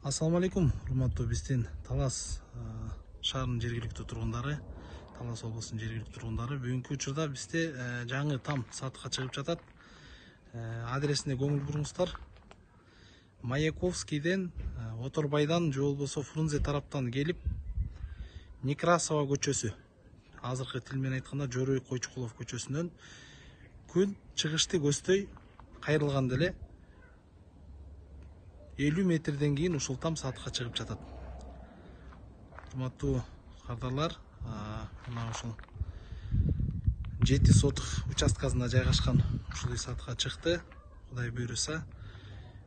Ассаламу алейкум, урматтуу биздин Талас шаарынын жергиликтүү тургундары, Талас облусунун жергиликтүү тургундары. Бүгүнкү учурда бизде жаңы там сатыкка чыгып жатат. Адресине көңүл буруңуздар. Маяковскийден, Оторбайдан же болбосо Фрунзе тараптан келип, Некрасова көчөсү, азыркы тил менен айтканда Жоройк Койчукулов көчөсүнөн күн чыгышты көздөй кайрылганда эле 50 метрден кийин ушул там сатыкка чыгып жатат. Урматтуу кардарлар, мына ушул 7 сотық участкасында жайгашкан ушул үй сатыкка чыкты. Кудай буйруса,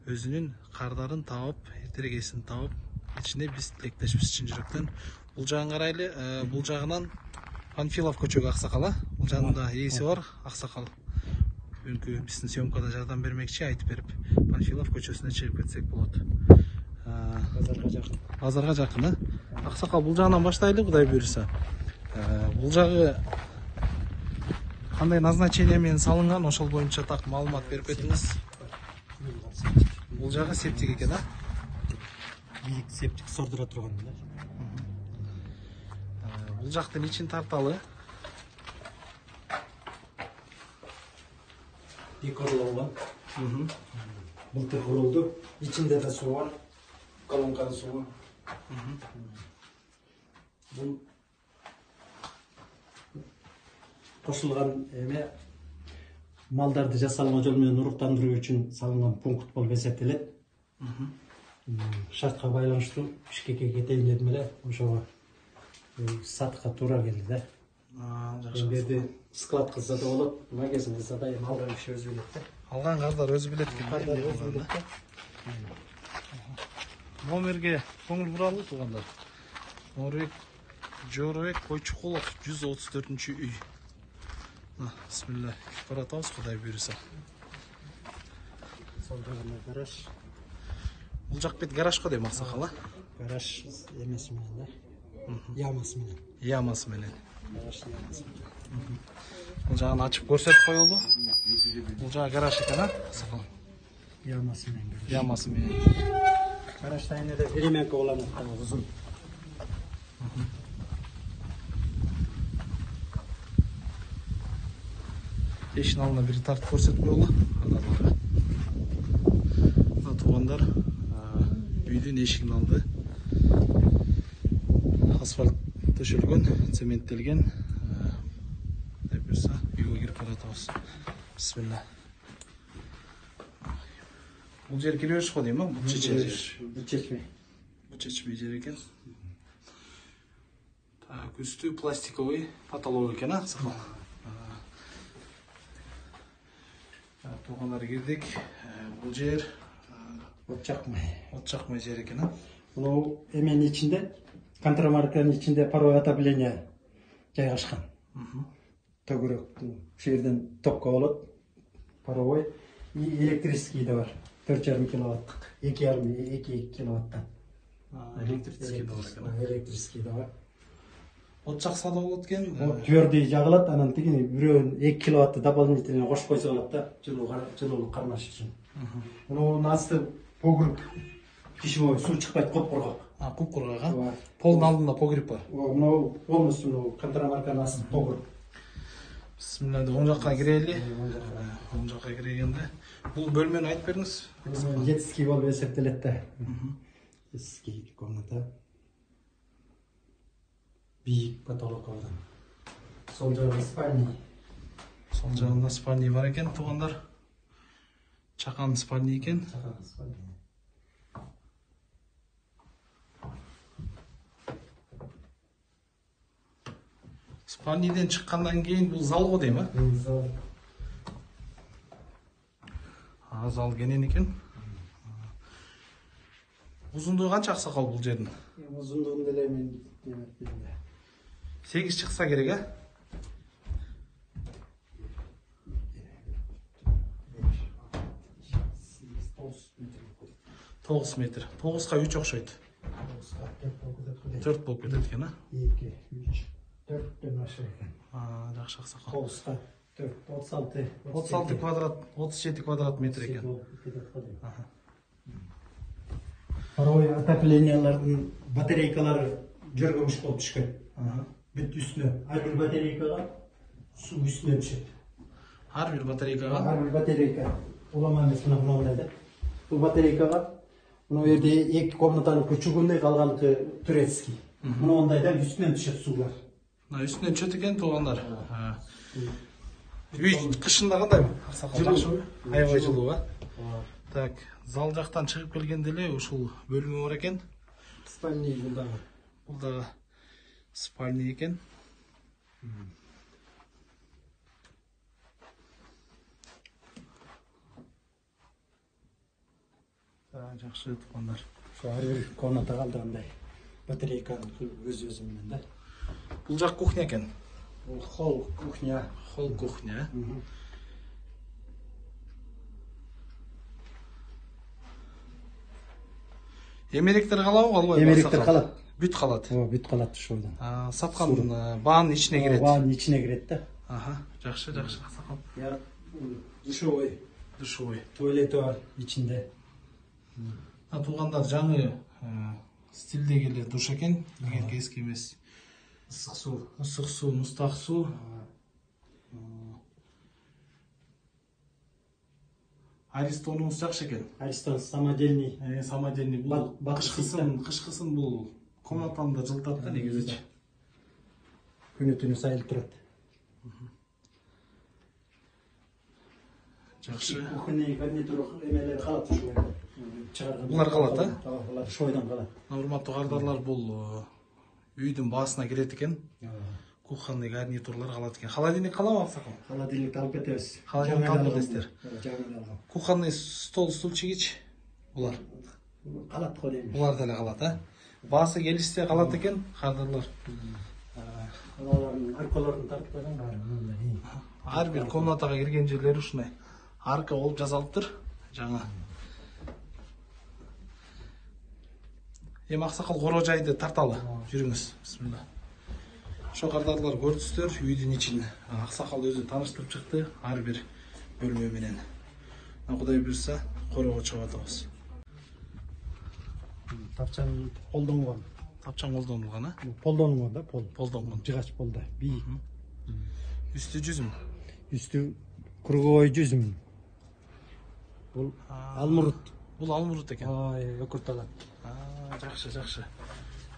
өзүнүн кардарын таап, эртерээк эсин таап, ичине биз тилектешпиз чын жүрөктөн. Бул жагын карайлы, бул жагынан Панфилов көчөгө аксакал, бул жанында ээси бар аксакал. Бүгүнкү биздин съемкада жардам бермекчи, айтып берип, Панфилов көчөсүнө чыгып кетсек болот. Базарга жакын. Базарга жакын, аксакал бул жагынан баштайлы, Кудай буйруса. Бул жагы кандай назначение менен салынган, ошол боюнча так маалымат берип кетиңиз. Бул жагы септик экен, Бийик септик сордура турган да. Бул жактын ичин тарталы. Декорланган. Былтыр курулду. Ичинде да суу бар. Колонкада суу бар. Бул кошулган эме малдарды жасалма жол менен уруктандыруу үчүн салынган пункт болуп эсептелет. Шартка байланыштуу Бишкекке кетейин дедим эле, ошого сатыкка туура келди да. Жакшы. Берди склад кылса да болот, магазин кылса да алган киши өзү билет да. Алган кардар өзү билет экен. Кардар өзү билет да. Номерге көңүл буралы туугандар. Номер Жоройк Койчукулов 134-үй. Бисмилlah. Баратабыз, Кудай буйруса. Сол жагына гараж. Бул жак бет гаражга дейм аксакал, Гараж эмеси менен да. Ямасы менен. Ямасы менен. Гараж ямасы менен. Бул жагын ачып көрсөтүп коелу. Бул жагы гараж экен, аксакал. Ямасы менен. Ямасы менен. Гаражда эне переменка уланат, узун. Эшин алдына бир тартып көрсөтүп коелу. Туугандар, үйдүн эшигин алды. Асфальт төшөлгөн, цементтелген. Деп берсе, үйгө кирип баратабыз. Бисмилlah. Бул жер киребеш го дейм, бул чечме жер. Бул чечме. Бул чечме жер экен. Так, үстү пластиковый потолок экен, аксакал. Туугандар, кирдик. Бул жер От жакмай жер экен, Муну эменин ичинде, контрамарканын ичинде паровое отопление жайгашкан. Төгүрөк ушул жерден токко болот. Паровой и электрический да бар. 4,5 киловаттык. 2,5 киловаттан. Электрический да бар экен. Электрический да бар. От жакса да болот экен. Жөрдү жагылат, анан тигини бирөөнүн 2 киловатты дополнительно кошуп койсо болот да, жылуулук кармаш үчүн. Мунун асты погреб пищевой, суу чыкпайт, кургак. Кургак, Полдун алдында погреб бар. Муну полностью контрамарканын асты погреб. Бисмилlah, оң жакка кирели. Оң жакка киргенде бул бөлмөнү айтып бериңиз. Детский болуп эсептелет да. Детский комната. Бийик потолок алган. Сол жагында спальня. Сол жагында спальня бар экен, туугандар. Чакан спальня экен. Спальняден чыккандан кийин бул зал го дейм, Зал. Зал кенен экен. Узундугу канча аксакал бул жердин? Узундугун деле мен демекмин. 8 чыкса керек, 9 метр. 9га 3 окшойт. 4 болуп кетет экен, 2, 3, 4төн ашык экен. Жакшы аксакал. 9га 4, 36. 36 квадрат, 37 квадрат метр экен. Паровой отоплениялардын батарейкалары жөргөмүш болуп түшкөн. Бүт үстүнө ар бир батарейкага суу үстүнө түшөт. Ар бир батарейкага? Ар бир батарейка улама эмес мындай да. Бул батарейкага мына жерде эки комнатанын күчүгүндөй калганыкы турецкий. Мындай да үстүнөн түшөт суулар. Үстүнөн түшөт экен туугандар. Үй кышында кандай? Жакшыбы? Аябай жылуу, Так, зал жактан чыгып келгенде эле ушул бөлмө бар экен. Спальный булдагы. Бул дагы спальный экен. Жакшы туугандар. Ошо ар бир комнатага андай батарейканын өз менен да. Бул жак кухня экен. Бул холл кухня. Холл кухня. Эмеректер калабы, калбайбы? Эмеректер калат. Бүт калат. Бүт калат ошодон. Саткан баанын ичине кирет. Баанын ичине кирет да. Жакшы, аксакал. Душевой. Душевой. Туалети бар ичинде. Туугандар жаңы стилдеги эле душ экен. Илгерки эски эмес. Ысык суу. Ысык суу, мустак суу. Аристонубуз жакшы экен. Аристон самодельный. Самодельный бул кышкысын бул комнатаны да жылытат да негизичи. Күнү түнү сайылып турат. Жакшы. Кухонный гарнитур эмелер калат ошо. Булар калат, Булар шойдон калат. Урматтуу кардарлар, бул үйдүн баасына кирет экен. Кухонный гарнитурлар калат экен. Холодильник калабы, аксакал? Холодильник алып кетебиз. Холодильник алып кетесиздер. Жаңы. Кухонный стол, стульчигич булар. Калат го дейм. Булар деле калат, Баасы келишсе калат экен, кардарлар. Алардын аркаларын тартып койгон баары мындай. Ар бир комнатага кирген жерлери ушундай. Арка болуп жасалыптыр. Жаңа. Эми аксакал коро жайды тарталы. Жүрүңүз. Бисмилла. Ошо кардарлар көрдүңүздөр, үйдүн ичин аксакал өзү тааныштырып чыкты, ар бир бөлмө менен. Кудай буйрса, корого чыгып атабыз. Тапчан колдонгон. Тапчан колдонулган, Полдонгон да, пол. Полдонгон. Жыгач полда. Бийик. Үстү жүзүм. Үстү круговой жүзүм. Бул алмурут. Бул алмурут экен. Өкүрталат. Жакшы.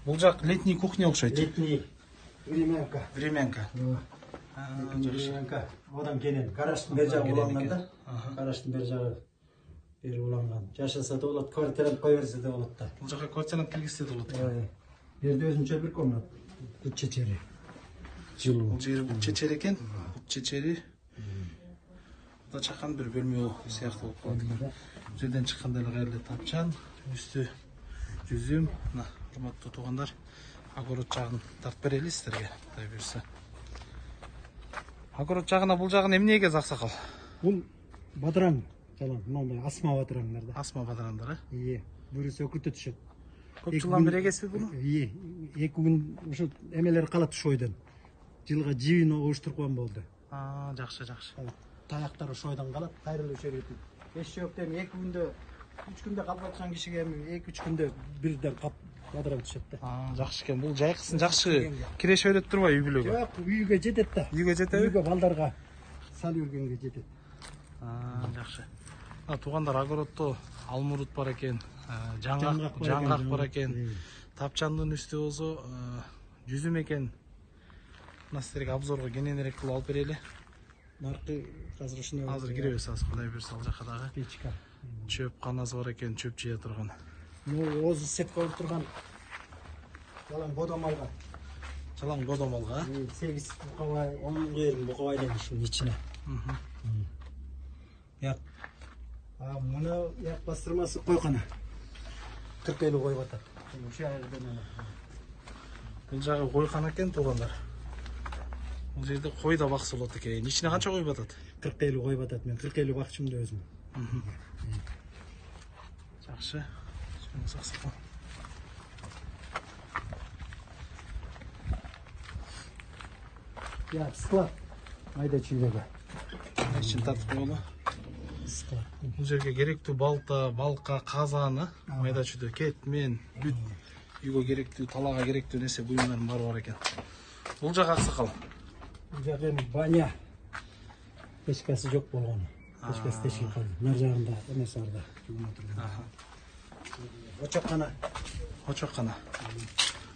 Бул жак летний кухня окшойт. Летний времянка. Времянка. Времянка. Одан кенен гараждын бер жагы уланган да. Гараждын бер жагы бери уланган. Жашаса да болот, квартирант кое берсе да болот да. Бул жака квартирант киргизсе да болот. Жерде өзүнчө бир комната. Бут чечери. Жылуу. Бул жери бут чечери экен. Бут чечери. Мында чакан бир бөлмө сыяктуу болуп калат экен. Бул жерден чыкканда эле кайрылы тапчан, үстү жүзүм. Мына, урматтуу туугандар, огород жагын тартып берели сиздерге, Кудай буйрса. Огород жагына бул жагын эмне эгез, аксакал? Бул бадыран жалаң, мындай асма бадырандар да. Асма бадырандар, Буюрса өкүртө түшөт. Көп жылдан бери эгесизби буну? Эки күн ошо эмелер калат ошойдон. Жылга жибин угуштуруп койгон болду. Жакшы. Таяктар ошойдон калат, кайрылып өшөрүп. Эч жокто эми 2 күндө, 3 күндө калып аткан кишиге эми 2-3 күндө бирден кап бадыран түшөт да. Жакшы экен. Бул жайкысын жакшы киреш өрөт турбайбы үй бүлөгө? Жок, үйгө жетет да. Үйгө жетеби? Үйгө балдарга салып жүргөнгө жетет. Жакшы. Туугандар, огороддо алмурут бар экен, жаңгак бар экен. Тапчандын үстү болсо жүзүм экен. Мына сиздерге обзорго кененирээк кылып алып берели. Наркы азыр ушуну Азыр киребиз, Кудай буйрса, ал жака дагы. печка. Чөп канасы бар экен, чөп жыя турган. Озу сетка болуп турган жалаң бодомалга. Жалаң бодомалга. 8 букабай, 10 жерин букабайдын ушунун ичине. Як. Муну як бастырмасы койкана. Тиркелүү коюп атат. Ошо жерден эле. Бул жагы койкана экен, туугандар. Бул жерде кой да бакса болот экен. Ичине канча коюп атат? 40 коюп атат. Мен 40 бакчымда өзүм. Жакшы. Саксакал. Я склад. Айда чүйгөгө. Ичин тартып коелу. склад. Бул жерге керектүү балта, балка, казаны, майда чүйдө кетмен, бүт үйгө керектүү, талаага керектүү нерсе буюмдардын баары бар экен. Бул жак аксакал. Бул жак эми баня. Печкасы жок болгон. Печкасы тешик калды. Нар жагында эмес арда. Очоккана. Очоккана.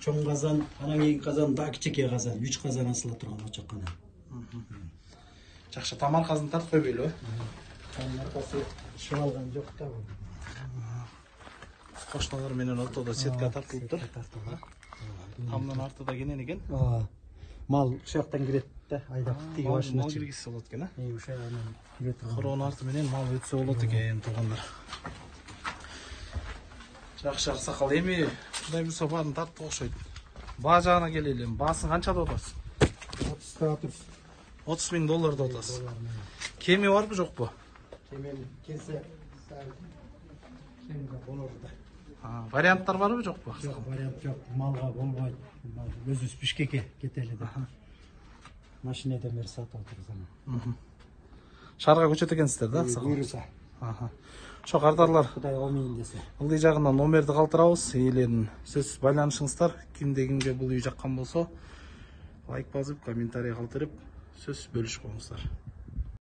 Чоң казан, анан кийин казан да кичике казан, 3 казан асыла турган очоккана. Жакшы там аркасын тартып койбойлу, Тамдын аркасы ишип алган жок да бул. кошуналар менен ортодо сетка тартылыптыр. Тамдын артында кенен экен. Мал ушул жактан кирет да, айдап тиги башына Мал киргизсе болот экен, ушул анан кире турган. Короонун арты менен мал өтсө болот экен, туугандар. Жакшы аксакал, эми мындай болсо баарын тарттык окшойт. Баа жагына келели. Баасын канчада отасыз? 30 000 долларда отасыз. Кеми барбы жокпу? Кемен келсе кемге болор да. Варианттар барбы жокпу? Жок, вариант жок. Малга болбойт. Өзүбүз Бишкекке кетели деп. Машинеден бери сатып отурсам. Шаарга көчөт экенсиздер да, аксакал? Буйруса. Ошо кардарлар, Кудай омейин десе. ылдый жагынан номерди калтырабыз. Ээлерин сөзсүз байланышыңыздар. Кимде кимге бул үй жаккан болсо, лайк басып, комментарий калтырып, сөзсүз бөлүшүп коюңуздар.